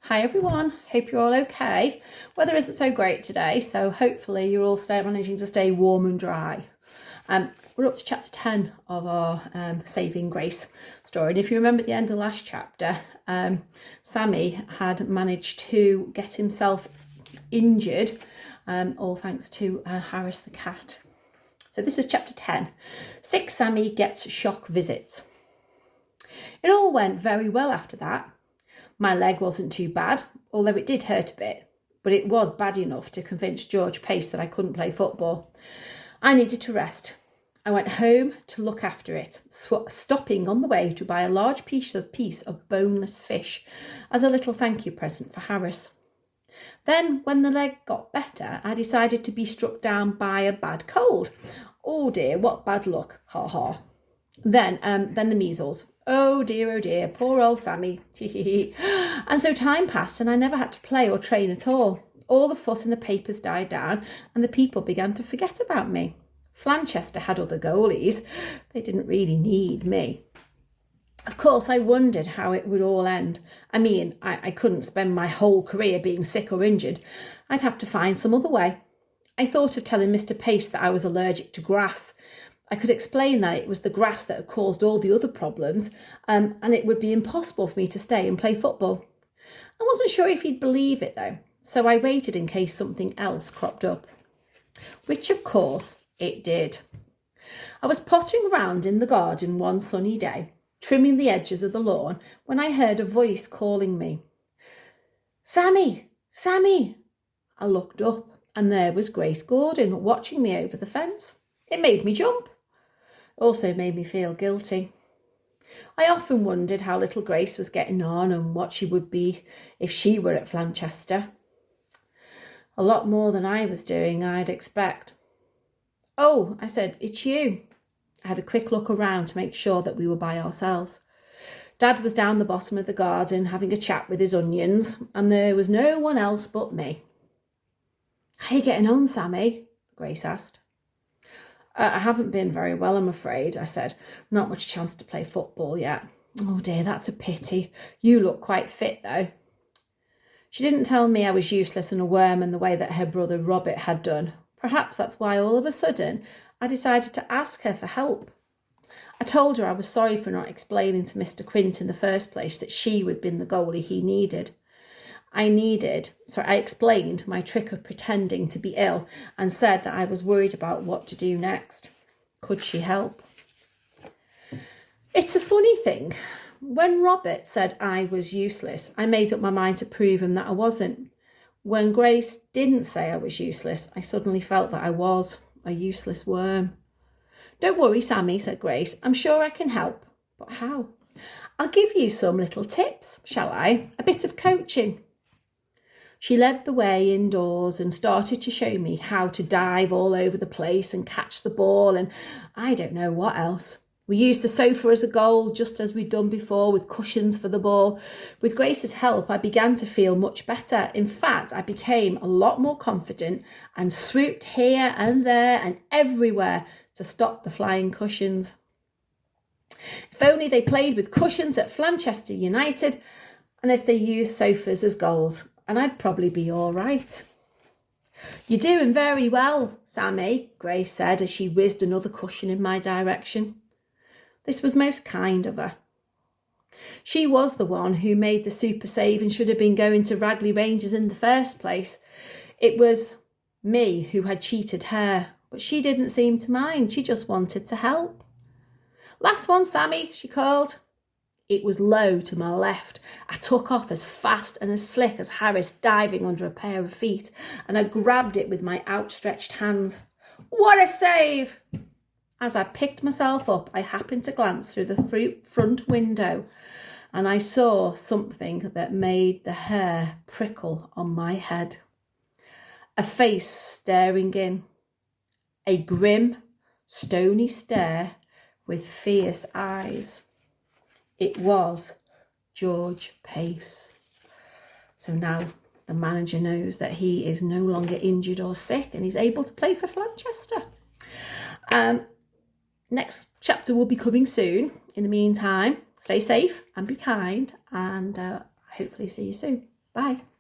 Hi everyone, hope you're all okay. Weather isn't so great today, so hopefully you're all managing to stay warm and dry. We're up to chapter 10 of our Saving Grace story. And if you remember at the end of last chapter, Sammy had managed to get himself injured, all thanks to Harris the cat. So this is chapter 10. Sick Sammy gets shock visits. It all went very well after that. My leg wasn't too bad, although it did hurt a bit, but it was bad enough to convince George Pace that I couldn't play football. I needed to rest. I went home to look after it, stopping on the way to buy a large piece of boneless fish as a little thank you present for Harris. Then, when the leg got better, I decided to be struck down by a bad cold. Oh dear, what bad luck, ha ha. Then the measles. Oh dear, poor old Sammy. And so time passed and I never had to play or train at all. All the fuss in the papers died down and the people began to forget about me. Flanchester had other goalies. They didn't really need me. Of course, I wondered how it would all end. I mean, I couldn't spend my whole career being sick or injured. I'd have to find some other way. I thought of telling Mr. Pace that I was allergic to grass. I could explain that it was the grass that had caused all the other problems, and it would be impossible for me to stay and play football. I wasn't sure if he'd believe it though, so I waited in case something else cropped up. Which of course it did. I was pottering around in the garden one sunny day, trimming the edges of the lawn, when I heard a voice calling me. Sammy! Sammy! I looked up and there was Grace Gordon watching me over the fence. It made me jump. Also made me feel guilty. I often wondered how little Grace was getting on and what she would be if she were at Flanchester. A lot more than I was doing, I'd expect. Oh, I said, it's you. I had a quick look around to make sure that we were by ourselves. Dad was down the bottom of the garden having a chat with his onions, and there was no one else but me. How are you getting on, Sammy? Grace asked. I haven't been very well, I'm afraid, I said. Not much chance to play football yet. Oh dear, that's a pity. You look quite fit though. She didn't tell me I was useless and a worm in the way that her brother Robert had done. Perhaps that's why all of a sudden I decided to ask her for help. I told her I was sorry for not explaining to Mr. Quint in the first place that she would have been the goalie he needed. I explained my trick of pretending to be ill and said that I was worried about what to do next. Could she help? It's a funny thing. When Robert said I was useless, I made up my mind to prove him that I wasn't. When Grace didn't say I was useless, I suddenly felt that I was a useless worm. Don't worry, Sammy, said Grace. I'm sure I can help. But how? I'll give you some little tips, shall I? A bit of coaching. She led the way indoors and started to show me how to dive all over the place and catch the ball and I don't know what else. We used the sofa as a goal, just as we'd done before, with cushions for the ball. With Grace's help, I began to feel much better. In fact, I became a lot more confident and swooped here and there and everywhere to stop the flying cushions. If only they played with cushions at Flanchester United and if they used sofas as goals, and I'd probably be all right. You're doing very well, Sammy, Grace said as she whizzed another cushion in my direction. This was most kind of her. She was the one who made the super save and should have been going to Radley Rangers in the first place. It was me who had cheated her, but she didn't seem to mind. She just wanted to help. Last one, Sammy, she called. It was low to my left. I took off as fast and as slick as Harris diving under a pair of feet, and I grabbed it with my outstretched hands. What a save! As I picked myself up, I happened to glance through the front window, and I saw something that made the hair prickle on my head. A face staring in. A grim, stony stare with fierce eyes. It was George Pace. So now the manager knows that he is no longer injured or sick and he's able to play for Flanchester. Next chapter will be coming soon. In the meantime, stay safe and be kind and hopefully see you soon. Bye.